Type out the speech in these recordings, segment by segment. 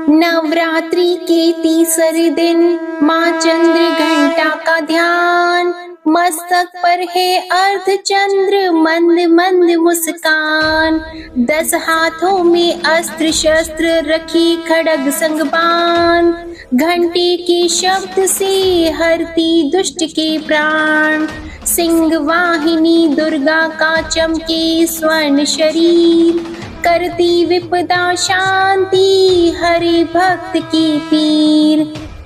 नवरात्रि के तीसरे दिन माँ चंद्र घंटा का ध्यान, मस्तक पर है अर्ध चंद्र मंद मंद मुस्कान। 10 हाथों में अस्त्र शस्त्र रखी खड़ग संग बाण, घंटे के शब्द से हरती दुष्ट के प्राण। सिंह वाहिनी दुर्गा का चमके स्वर्ण शरीर, करती विपदा शांति हरे भक्त की पीर।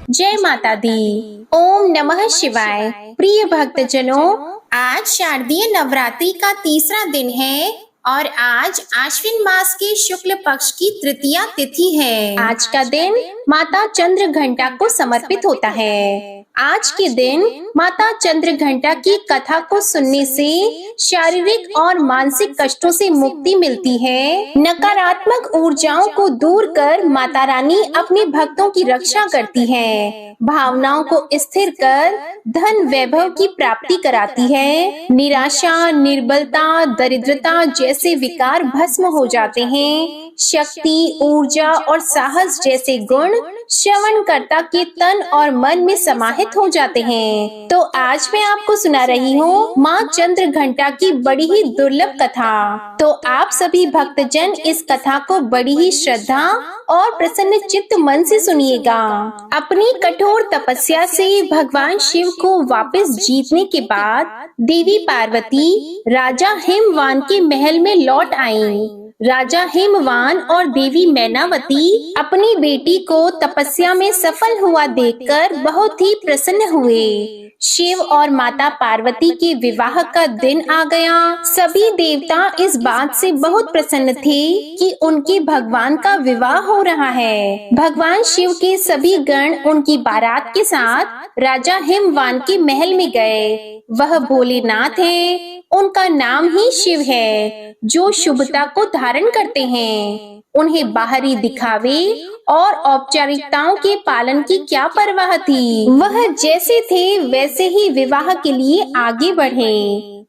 जय माता दी। ओम नमः शिवाय। प्रिय भक्तजनों, आज शारदीय नवरात्रि का तीसरा दिन है और आज आश्विन मास के शुक्ल पक्ष की तृतीया तिथि है। आज का दिन माता चंद्र घंटा को समर्पित होता है। आज के दिन माता चंद्र घंटा की कथा को सुनने से शारीरिक और मानसिक कष्टों से मुक्ति मिलती है। नकारात्मक ऊर्जाओं को दूर कर माता रानी अपने भक्तों की रक्षा करती है। भावनाओं को स्थिर कर धन वैभव की प्राप्ति कराती है। निराशा, निर्बलता, दरिद्रता जैसे विकार भस्म हो जाते हैं। शक्ति, ऊर्जा और साहस जैसे गुण श्रवणकर्ता के तन और मन में समाहित हो जाते हैं। तो आज मैं आपको सुना रही हूँ माँ चंद्र घंटा की बड़ी ही दुर्लभ कथा। तो आप सभी भक्तजन इस कथा को बड़ी ही श्रद्धा और प्रसन्न चित्त मन से सुनिएगा। अपनी कठोर तपस्या से भगवान शिव को वापस जीतने के बाद देवी पार्वती राजा हिमवान के महल में लौट आईं। राजा हिमवान और देवी मैनावती अपनी बेटी को तपस्या में सफल हुआ देखकर बहुत ही प्रसन्न हुए। शिव और माता पार्वती के विवाह का दिन आ गया। सभी देवता इस बात से बहुत प्रसन्न थे कि उनके भगवान का विवाह हो रहा है। भगवान शिव के सभी गण उनकी बारात के साथ राजा हिमवान के महल में गए। वह भोलेनाथ है, उनका नाम ही शिव है, जो शुभता को धारण करते हैं। उन्हें बाहरी दिखावे और औपचारिकताओं के पालन की क्या परवाह थी। वह जैसे थे वैसे ही विवाह के लिए आगे बढ़े।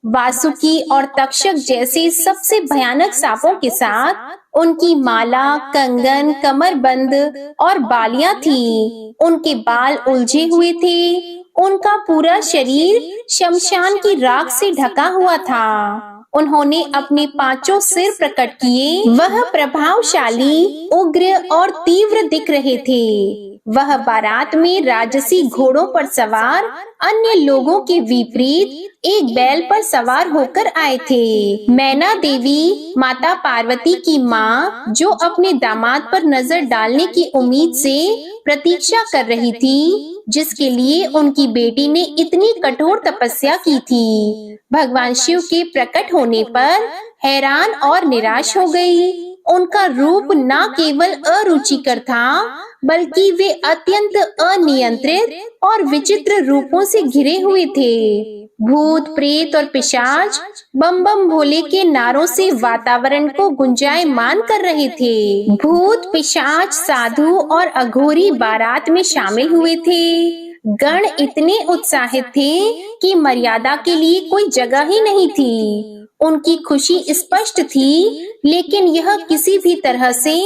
वासुकी और तक्षक जैसे सबसे भयानक सांपों के साथ उनकी माला, कंगन, कमरबंद और बालियां थी। उनके बाल उलझे हुए थे। उनका पूरा शरीर शमशान की राख से ढका हुआ था। उन्होंने अपने 5 सिर प्रकट किए। वह प्रभावशाली, उग्र और तीव्र दिख रहे थे। वह बारात में राजसी घोड़ों पर सवार अन्य लोगों के विपरीत एक बैल पर सवार होकर आए थे। मैना देवी माता पार्वती की माँ, जो अपने दामाद पर नजर डालने की उम्मीद से प्रतीक्षा कर रही थी, जिसके लिए उनकी बेटी ने इतनी कठोर तपस्या की थी, भगवान शिव के प्रकट होने पर हैरान और निराश हो गई। उनका रूप न केवल अरुचिकर था, बल्कि वे अत्यंत अनियंत्रित और विचित्र रूपों से घिरे हुए थे। भूत, प्रेत और पिशाच बम बम भोले के नारों से वातावरण को गुंजायमान कर रहे थे। भूत, पिशाच, साधु और अघोरी बारात में शामिल हुए थे। गण इतने उत्साहित थे कि मर्यादा के लिए कोई जगह ही नहीं थी। उनकी खुशी स्पष्ट थी, लेकिन यह किसी भी तरह से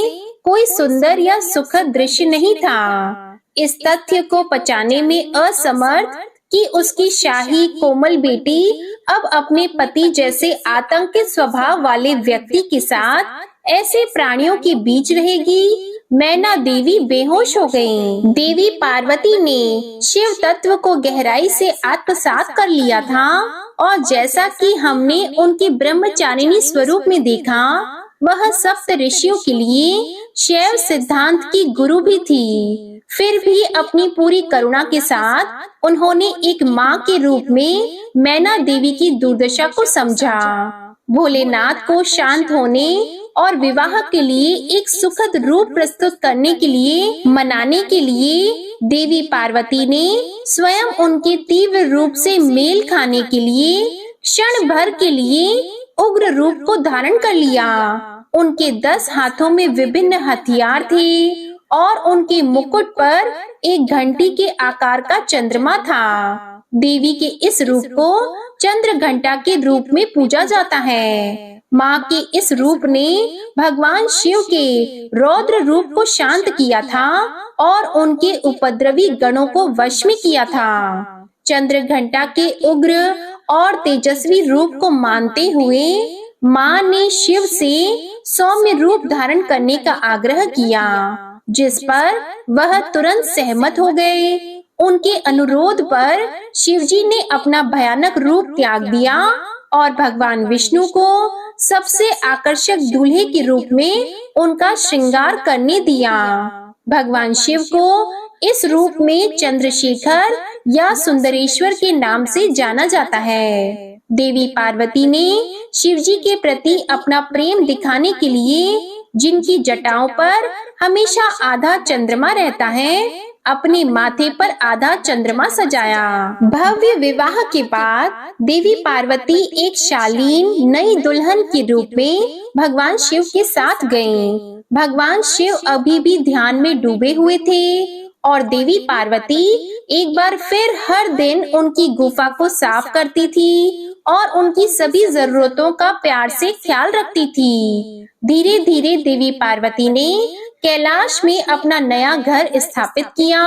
कोई सुंदर या सुखद दृश्य नहीं था। इस तथ्य को पचाने में असमर्थ कि उसकी शाही कोमल बेटी अब अपने पति जैसे आतंकित स्वभाव वाले व्यक्ति के साथ ऐसे प्राणियों के बीच रहेगी, मैना देवी बेहोश हो गईं। देवी पार्वती ने शिव तत्व को गहराई से आत्मसात कर लिया था और जैसा कि हमने उनके ब्रह्मचारिणी स्वरूप में देखा, वह सप्त ऋषियों के लिए शैव सिद्धांत की गुरु भी थी। फिर भी अपनी पूरी करुणा के साथ उन्होंने एक माँ के रूप में मैना देवी की दुर्दशा को समझा। भोलेनाथ को शांत होने और विवाह के लिए एक सुखद रूप प्रस्तुत करने के लिए, मनाने के लिए देवी पार्वती ने स्वयं उनके तीव्र रूप से मेल खाने के लिए क्षण भर के लिए उग्र रूप को धारण कर लिया। उनके 10 हाथों में विभिन्न हथियार थे और उनके मुकुट पर एक घंटी के आकार का चंद्रमा था। देवी के इस रूप को चंद्र घंटा के रूप में पूजा जाता है। माँ के इस रूप ने भगवान शिव के रौद्र रूप को शांत किया था और उनके उपद्रवी गणों को वश में किया था। चंद्रघंटा के उग्र और तेजस्वी रूप को मानते हुए माँ ने शिव से सौम्य रूप धारण करने का आग्रह किया, जिस पर वह तुरंत सहमत हो गए। उनके अनुरोध पर शिवजी ने अपना भयानक रूप त्याग दिया और भगवान विष्णु को सबसे आकर्षक दूल्हे के रूप में उनका श्रृंगार करने दिया। भगवान शिव को इस रूप में चंद्रशेखर या सुंदरेश्वर के नाम से जाना जाता है। देवी पार्वती ने शिवजी के प्रति अपना प्रेम दिखाने के लिए, जिनकी जटाओं पर हमेशा आधा चंद्रमा रहता है, अपने माथे पर आधा चंद्रमा सजाया। भव्य विवाह के बाद देवी पार्वती एक शालीन नई दुल्हन के रूप में भगवान शिव के साथ गईं। भगवान शिव अभी भी ध्यान में डूबे हुए थे और देवी पार्वती एक बार फिर हर दिन उनकी गुफा को साफ करती थी और उनकी सभी जरूरतों का प्यार से ख्याल रखती थी। धीरे धीरे देवी पार्वती ने कैलाश में अपना नया घर स्थापित किया।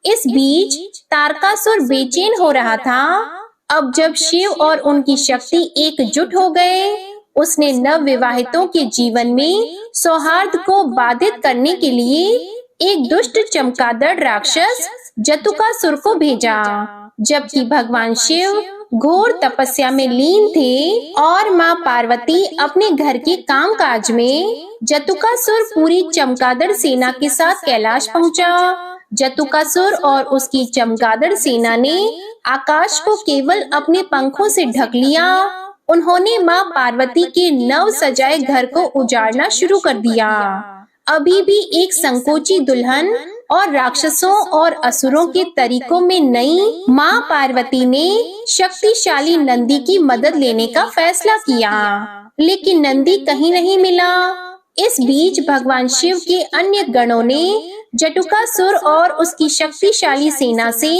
इस बीच तारकासुर बेचैन हो रहा था। अब जब शिव और उनकी शक्ति एकजुट हो गए, उसने नव विवाहितों के जीवन में सौहार्द को बाधित करने के लिए एक दुष्ट चमगादड़ राक्षस जतुकासुर को भेजा। जबकि भगवान शिव घोर तपस्या में लीन थे और माँ पार्वती अपने घर के कामकाज में, जतुकासुर पूरी चमगादड़ सेना के साथ कैलाश पहुंचा। जतुकासुर और उसकी चमगादड़ सेना ने आकाश को केवल अपने पंखों से ढक लिया। उन्होंने माँ पार्वती के नव सजाए घर को उजाड़ना शुरू कर दिया। अभी भी एक संकोची दुल्हन और राक्षसों और असुरों के तरीकों में नई माँ पार्वती ने शक्तिशाली नंदी की मदद लेने का फैसला किया, लेकिन नंदी कहीं नहीं मिला। इस बीच भगवान शिव के अन्य गणों ने जटुकासुर और उसकी शक्तिशाली सेना से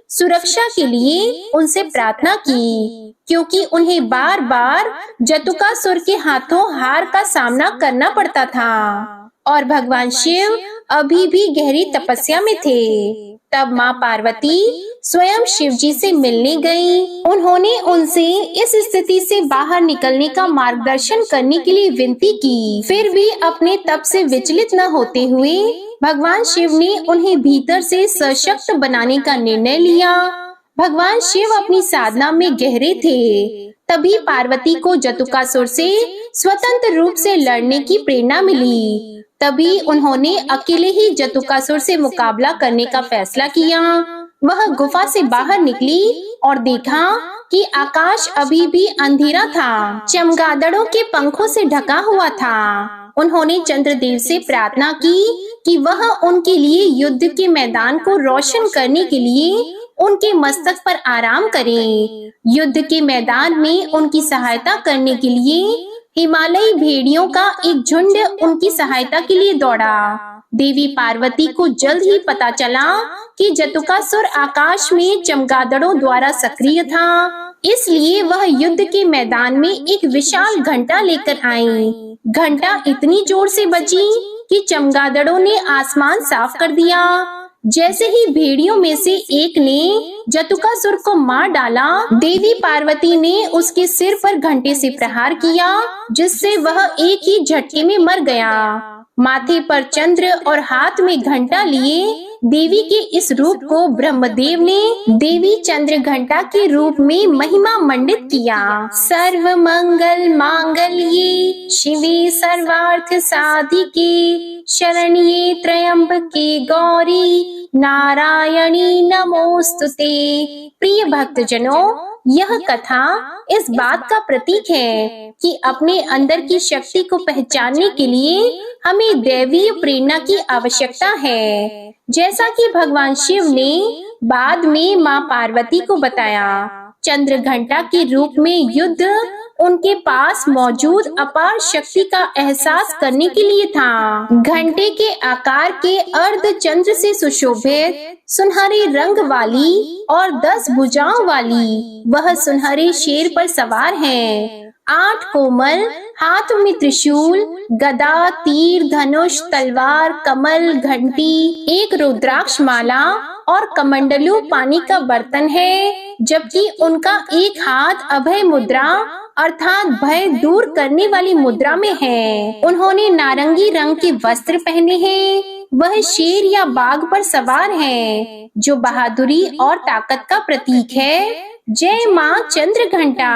सुरक्षा के लिए उनसे प्रार्थना की, क्योंकि उन्हें बार बार जटुकासुर के हाथों हार का सामना करना पड़ता था और भगवान शिव अभी भी गहरी तपस्या में थे। तब माँ पार्वती स्वयं शिवजी से मिलने गईं। उन्होंने उनसे इस स्थिति से बाहर निकलने का मार्गदर्शन करने के लिए विनती की। फिर भी अपने तप से विचलित न होते हुए भगवान शिव ने उन्हें भीतर से सशक्त बनाने का निर्णय लिया। भगवान शिव अपनी साधना में गहरे थे। तभी पार्वती को जतुकासुर से स्वतंत्र रूप से लड़ने की प्रेरणा मिली। तभी उन्होंने अकेले ही जतुकासुर से मुकाबला करने का फैसला किया। वह गुफा से बाहर निकली और देखा कि आकाश अभी भी अंधेरा था, चमगादड़ों के पंखों से ढका हुआ था। उन्होंने चंद्रदेव से प्रार्थना की कि वह उनके लिए युद्ध के मैदान को रोशन करने के लिए उनके मस्तक पर आराम करें। युद्ध के मैदान में उनकी सहायता करने के लिए हिमालयी भेड़ियों का एक झुंड उनकी सहायता के लिए दौड़ा। देवी पार्वती को जल्द ही पता चला कि जतुकासुर आकाश में चमगादड़ों द्वारा सक्रिय था, इसलिए वह युद्ध के मैदान में एक विशाल घंटा लेकर आई। घंटा इतनी जोर से बजी कि चमगादड़ों ने आसमान साफ कर दिया। जैसे ही भेड़ियों में से एक ने जतुकासुर को मार डाला, देवी पार्वती ने उसके सिर पर घंटे से प्रहार किया, जिससे वह एक ही झटके में मर गया। माथे पर चंद्र और हाथ में घंटा लिए देवी के इस रूप को ब्रह्मदेव ने देवी चंद्र घंटा के रूप में महिमा मंडित किया। सर्व मंगल मांगल्ये शिवे सर्वार्थ साधिके शरण्ये त्र्यंबके गौरी नारायणी नमोस्तुते। प्रिय भक्तजनों, यह कथा इस बात का प्रतीक है कि अपने अंदर की शक्ति को पहचानने के लिए हमें दैवीय प्रेरणा की आवश्यकता है, जैसा कि भगवान शिव ने बाद में माँ पार्वती को बताया। चंद्र घंटा के रूप में युद्ध उनके पास मौजूद अपार शक्ति का एहसास करने के लिए था। घंटे के आकार के अर्ध चंद्र से सुशोभित सुनहरे रंग वाली और 10 भुजाओं वाली वह सुनहरे शेर पर सवार है। 8 कोमल हाथ में त्रिशूल, गदा, तीर, धनुष, तलवार, कमल, घंटी, एक रुद्राक्ष माला और कमंडलू पानी का बर्तन है, जबकि उनका एक हाथ अभय मुद्रा अर्थात भय दूर करने वाली मुद्रा में है। उन्होंने नारंगी रंग के वस्त्र पहने हैं। वह शेर या बाघ पर सवार है, जो बहादुरी और ताकत का प्रतीक है। जय माँ चंद्रघंटा।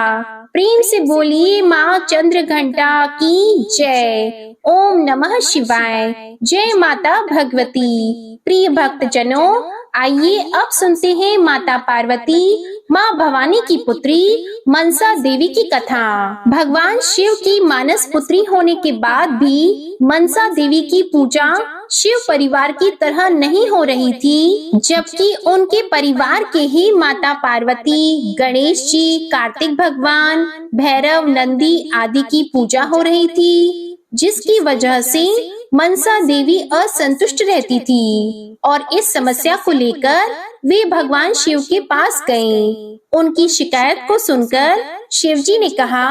प्रेम से बोलिए माँ चंद्रघंटा की जय। ओम नमः शिवाय। जय माता भगवती। प्रिय भक्तजनों, आइए अब सुनते हैं माता पार्वती, माँ भवानी की पुत्री मनसा देवी की कथा। भगवान शिव की मानस पुत्री होने के बाद भी मनसा देवी की पूजा शिव परिवार की तरह नहीं हो रही थी, जबकि उनके परिवार के ही माता पार्वती, गणेश जी, कार्तिक भगवान, भैरव, नंदी आदि की पूजा हो रही थी, जिसकी वजह से मनसा देवी असंतुष्ट रहती थी और इस समस्या को लेकर वे भगवान शिव के पास गईं। उनकी शिकायत को सुनकर शिव जी ने कहा,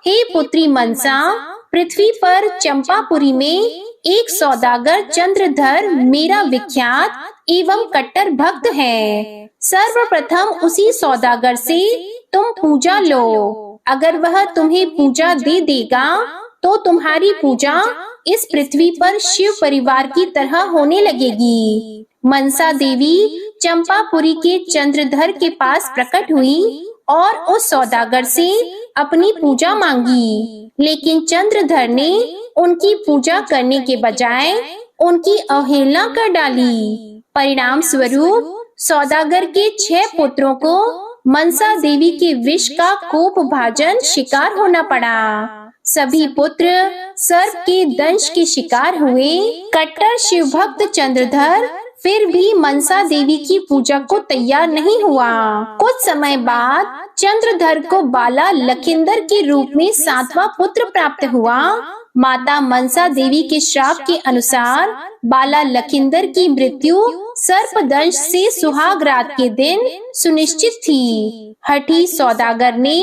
हे पुत्री मनसा, पृथ्वी पर चंपापुरी में एक सौदागर चंद्रधर मेरा विख्यात एवं कट्टर भक्त है। सर्वप्रथम उसी सौदागर से तुम पूजा लो। अगर वह तुम्हें पूजा दे देगा तो तुम्हारी पूजा इस पृथ्वी पर शिव परिवार की तरह होने लगेगी। मनसा देवी चंपापुरी के चंद्रधर के पास प्रकट हुई और उस सौदागर से अपनी पूजा मांगी, लेकिन चंद्रधर ने उनकी पूजा करने के बजाय उनकी अवहेलना कर डाली। परिणाम स्वरूप सौदागर के 6 पुत्रों को मनसा देवी के विष का कोप भाजन शिकार होना पड़ा। सभी पुत्र सर्प के दंश के शिकार हुए। कट्टर शिव भक्त चंद्रधर फिर भी मनसा देवी की पूजा को तैयार नहीं हुआ। कुछ समय बाद चंद्रधर को बाला लखिंदर के रूप में 7वां पुत्र प्राप्त हुआ। माता मनसा देवी के श्राप के अनुसार बाला लखिंदर की मृत्यु सर्पदंश से सुहाग रात के दिन सुनिश्चित थी। हठी सौदागर ने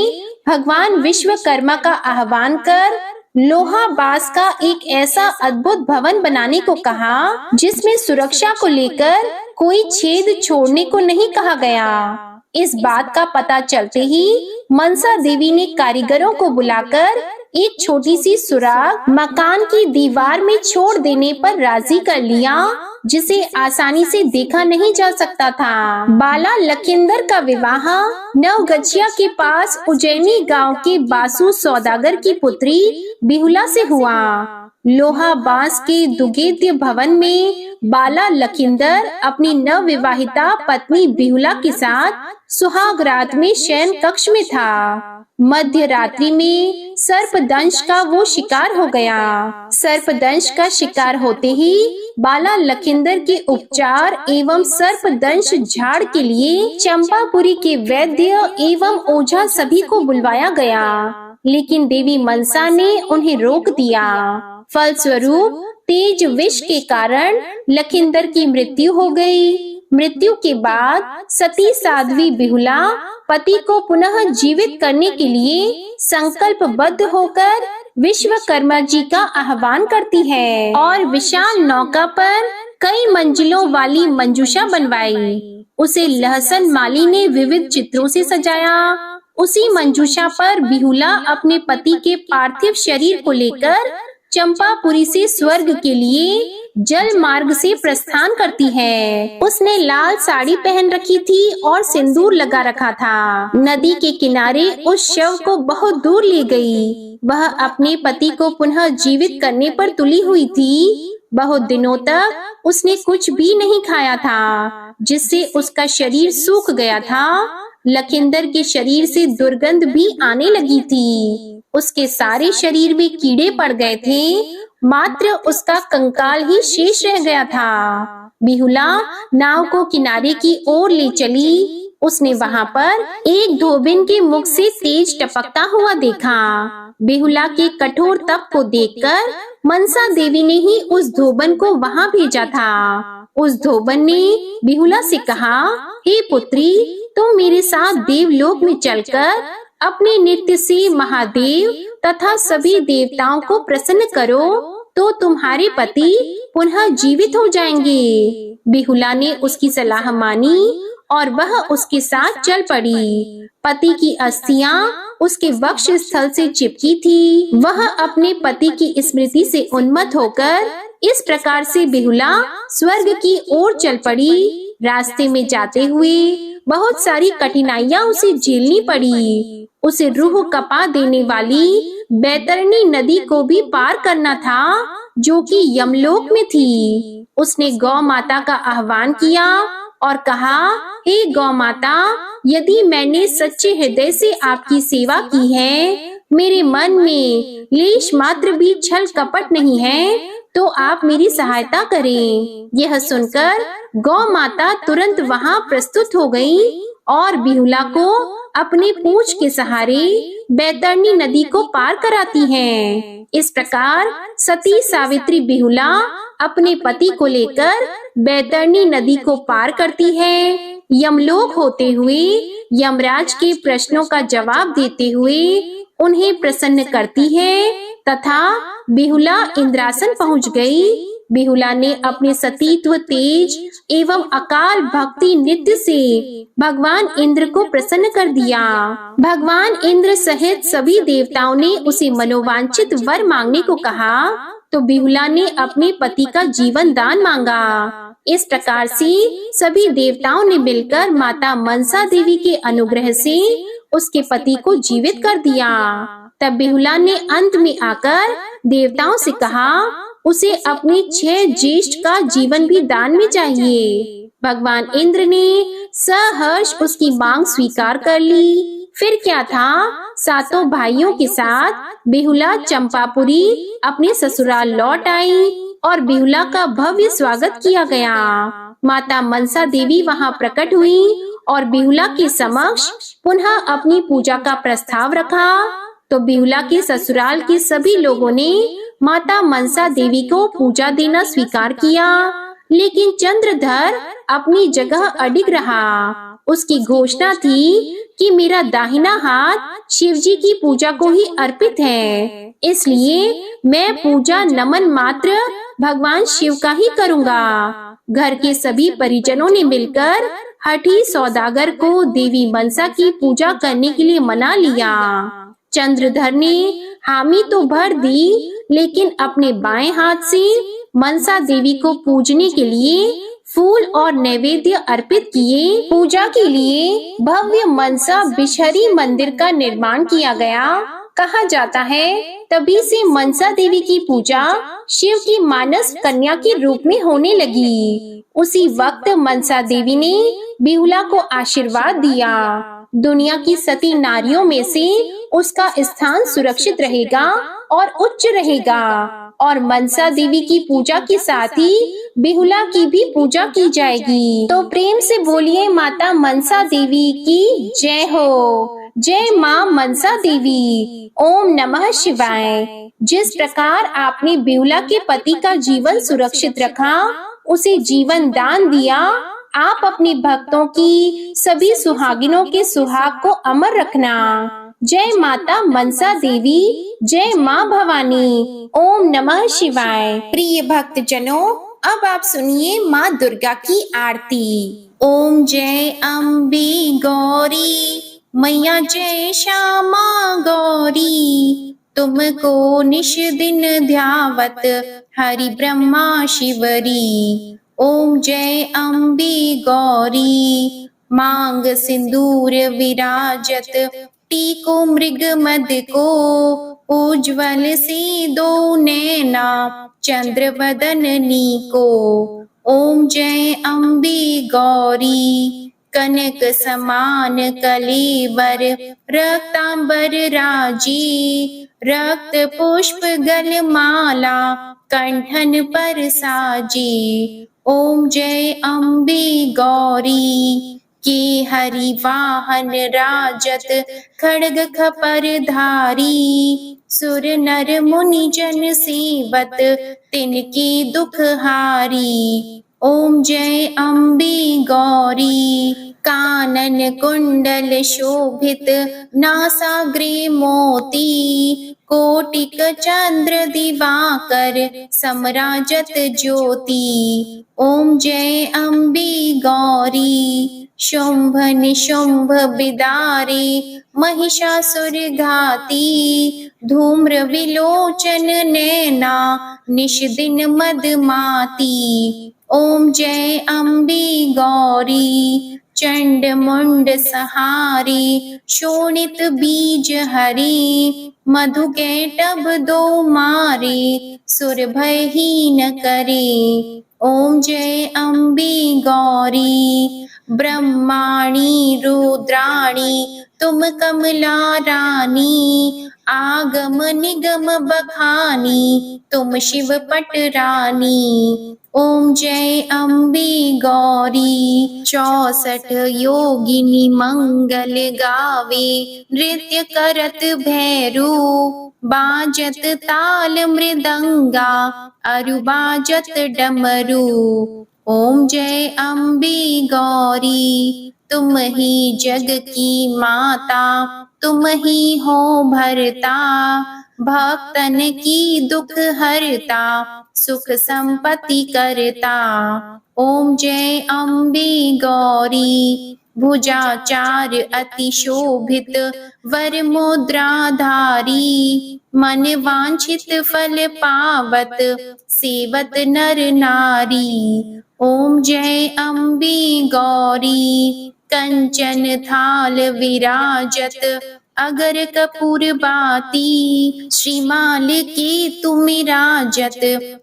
भगवान विश्वकर्मा का आह्वान कर लोहा बांस का एक ऐसा अद्भुत भवन बनाने को कहा, जिसमें सुरक्षा को लेकर कोई छेद छोड़ने को नहीं कहा गया। इस बात का पता चलते ही मनसा देवी ने कारीगरों को बुलाकर एक छोटी सी सुराग मकान की दीवार में छोड़ देने पर राजी कर लिया, जिसे आसानी से देखा नहीं जा सकता था। बाला लखिंदर का विवाह नवगछिया के पास उज्जैनी गांव के बासु सौदागर की पुत्री बिहुला से हुआ। लोहा बांस के दुगेद्य भवन में बाला लखिंदर अपनी नवविवाहिता पत्नी बिहुला के साथ सुहाग रात में शयन कक्ष में था। मध्य रात्रि में सर्पदंश का वो शिकार हो गया। सर्पदंश का शिकार होते ही बाला लखिंदर के उपचार एवं सर्पदंश झाड़ के लिए चंपापुरी के वैद्य एवं ओझा सभी को बुलवाया गया, लेकिन देवी मनसा ने उन्हें रोक दिया। फलस्वरूप तेज विष के कारण लखिंदर की मृत्यु हो गई। मृत्यु के बाद सती साध्वी बिहुला पति को पुनः जीवित करने के लिए संकल्पबद्ध होकर विश्वकर्मा जी का आह्वान करती है और विशाल नौका पर कई मंजिलों वाली मंजूषा बनवाई। उसे लहसन माली ने विविध चित्रों से सजाया। उसी मंजूषा पर बिहुला अपने पति के पार्थिव शरीर को लेकर चंपापुरी से स्वर्ग के लिए जल मार्ग से प्रस्थान करती है। उसने लाल साड़ी पहन रखी थी और सिंदूर लगा रखा था। नदी के किनारे उस शव को बहुत दूर ले गई। वह अपने पति को पुनः जीवित करने पर तुली हुई थी। बहुत दिनों तक उसने कुछ भी नहीं खाया था, जिससे उसका शरीर सूख गया था। लखिंदर के शरीर से दुर्गंध भी आने लगी थी। उसके सारे शरीर में कीड़े पड़ गए थे, मात्र उसका कंकाल ही शेष रह गया था। बिहुला नाव को किनारे की ओर ले चली। उसने वहां पर एक धोबिन के मुख से तेज टपकता हुआ देखा। बिहुला के कठोर तप को देखकर मनसा देवी ने ही उस धोबन को वहां भेजा था। उस धोबन ने बिहुला से कहा, हे पुत्री, तुम मेरे साथ देवलोक में चलकर अपने नृत्य से महादेव तथा सभी देवताओं को प्रसन्न करो, तो तुम्हारे पति पुनः जीवित हो जाएंगे। बिहुला ने उसकी सलाह मानी और वह उसके साथ चल पड़ी। पति की अस्थियां उसके वक्ष स्थल से चिपकी थी। वह अपने पति की स्मृति से उन्मत्त होकर इस प्रकार से बिहुला स्वर्ग की ओर चल पड़ी। रास्ते में जाते हुए बहुत सारी कठिनाइयां उसे झेलनी पड़ी। उसे रूह कपा देने वाली बैतरणी नदी को भी पार करना था, जो कि यमलोक में थी। उसने गौ माता का आह्वान किया और कहा, हे गौ माता, यदि मैंने सच्चे हृदय से आपकी सेवा की है, मेरे मन में लेश मात्र भी छल कपट नहीं है, तो आप मेरी सहायता करें। यह सुनकर गौ माता तुरंत वहां प्रस्तुत हो गई और बिहुला को अपने पूंछ के सहारे बैतरणी नदी को पार कराती हैं। इस प्रकार सती सावित्री बिहुला अपने पति को लेकर बैतरणी नदी को पार करती है। यमलोक होते हुए यमराज के प्रश्नों का जवाब देते हुए उन्हें प्रसन्न करती है तथा बिहुला इंद्रासन पहुंच गई। बिहुला ने अपने सतीत्व, तेज एवं अकाल भक्ति नृत्य से भगवान इंद्र को प्रसन्न कर दिया। भगवान इंद्र सहित सभी देवताओं ने उसे मनोवांछित वर मांगने को कहा, तो बिहुला ने अपने पति का जीवन दान मांगा। इस प्रकार से सभी देवताओं ने मिलकर माता मनसा देवी के अनुग्रह से उसके पति को जीवित कर दिया। तब बिहुला ने अंत में आकर देवताओं से कहा, उसे अपने 6 ज्येष्ठ का जीवन भी दान में चाहिए। भगवान इंद्र ने सहर्ष उसकी मांग स्वीकार कर ली। फिर क्या था, सातों भाइयों के साथ बिहुला चंपापुरी अपने ससुराल लौट आई और बिहुला का भव्य स्वागत किया गया। माता मनसा देवी वहां प्रकट हुई और बिहुला के समक्ष पुनः अपनी पूजा का प्रस्ताव रखा। तो बिहुला के ससुराल के सभी लोगों ने माता मनसा देवी को पूजा देना स्वीकार किया, लेकिन चंद्रधर अपनी जगह अडिग रहा। उसकी घोषणा थी कि मेरा दाहिना हाथ शिवजी की पूजा को ही अर्पित है, इसलिए मैं पूजा नमन मात्र भगवान शिव का ही करूंगा। घर के सभी परिजनों ने मिलकर हठी सौदागर को देवी मनसा की पूजा करने के लिए मना लिया। चंद्रधर ने हामी तो भर दी, लेकिन अपने बाएं हाथ से मनसा देवी को पूजने के लिए फूल और नैवेद्य अर्पित किए। पूजा के लिए भव्य मनसा बिशहरी मंदिर का निर्माण किया गया। कहा जाता है तभी से मनसा देवी की पूजा शिव की मानस कन्या के रूप में होने लगी। उसी वक्त मनसा देवी ने बिहुला को आशीर्वाद दिया, दुनिया की सती नारियों में से उसका स्थान सुरक्षित रहेगा और उच्च रहेगा, और मनसा देवी की पूजा के साथ ही बिहुला की भी पूजा की जाएगी। तो प्रेम से बोलिए माता मनसा देवी की जय हो। जय माँ मनसा देवी। ओम नमः शिवाय। जिस प्रकार आपने बिहुला के पति का जीवन सुरक्षित रखा, उसे जीवन दान दिया, आप अपने भक्तों की सभी सुहागिनों के सुहाग को अमर रखना। जय माता मनसा देवी। जय माँ भवानी। ओम नमः शिवाय। प्रिय भक्त जनों, अब आप सुनिए माँ दुर्गा की आरती। ओम जय अम्बे गौरी मैया, जय श्यामा गौरी, तुमको निश दिन ध्यावत हरि ब्रह्मा शिवरी। ओम जय अम्बे गौरी, मांग सिंदूर विराजत, टीको मृग मद को, उज्ज्वल से दो नैना चंद्र बदननी को। ओम जय अम्बे गौरी, कनक समान कलेवर, रक्तांबर राजी, रक्त पुष्प गल माला कंठन पर साजी। ओम जय अम्बे गौरी, के हरि वाहन राजत, खड्ग खपर धारी, सुर नर मुनि जन सेवत, तिनके दुख हारी। ओम जय अम्बे गौरी, कानन कुंडल शोभित नासाग्रे मोती, कोटिक चंद्र दिवाकर समराजत ज्योति। ओम जय अम्बे गौरी, शुंभ निशुंभ बिदारी महिषासुर घाती, धूम्र विलोचन नैना निश दिन मदमाती। ओम जय अम्बे गौरी, चंड मुंड सहारी शोणित बीज हरी, मधु कैटभ दो मारे सुर भयहीन करे। ओम जय अम्बे गौरी, ब्रह्माणी रुद्राणी तुम कमला रानी, आगम निगम बखानी तुम शिव पटरानी। ओम जय अम्बे गौरी, 64 योगिनी मंगल गावे, नृत्य करत भैरू, बाजत ताल मृदंगा अरु बाजत डमरू। ओम जय अम्बे गौरी, तुम ही जग की माता, तुम ही हो भरता, भक्तन की दुख हरता, सुख संपत्ति करता। ओम जय अम्बे गौरी, भुजाचार अति शोभित वर मुद्राधारी, मन वांछित फल पावत सेवत नर नारी। ओम जय अम्बे गौरी, कंचन थाल विराजत अगर कपूर बाती, श्रीमाल की तुम राजत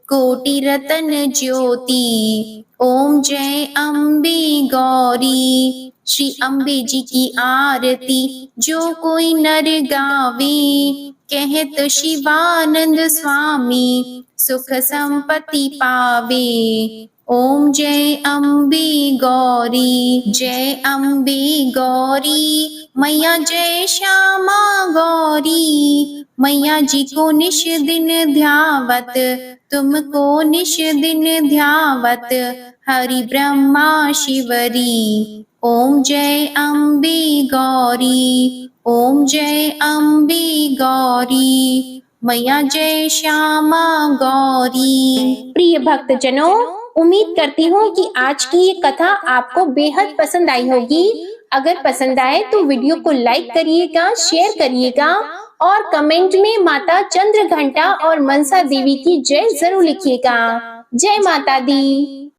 कोटि रतन ज्योति। ओम जय अम्बे गौरी, श्री अम्बे जी की आरती जो कोई नर गावे, कहत शिवानंद स्वामी सुख संपत्ति पावे। ओम जय अम्बे गौरी, जय अम्बे गौरी, मैया जय श्यामा गौरी। मैया जी को निश दिन ध्यावत, तुमको निश दिन ध्यावत, हरि ब्रह्मा शिवरी। ओम जय अम्बे गौरी, ओम जय अम्बे गौरी, मैया जय श्यामा गौरी। प्रिय भक्तजनों, उम्मीद करती हूँ कि आज की ये कथा आपको बेहद पसंद आई होगी। अगर पसंद आए तो वीडियो को लाइक करिएगा, शेयर करिएगा और कमेंट में माता चंद्र घंटा और मनसा देवी की जय जरूर लिखिएगा। जय माता दी।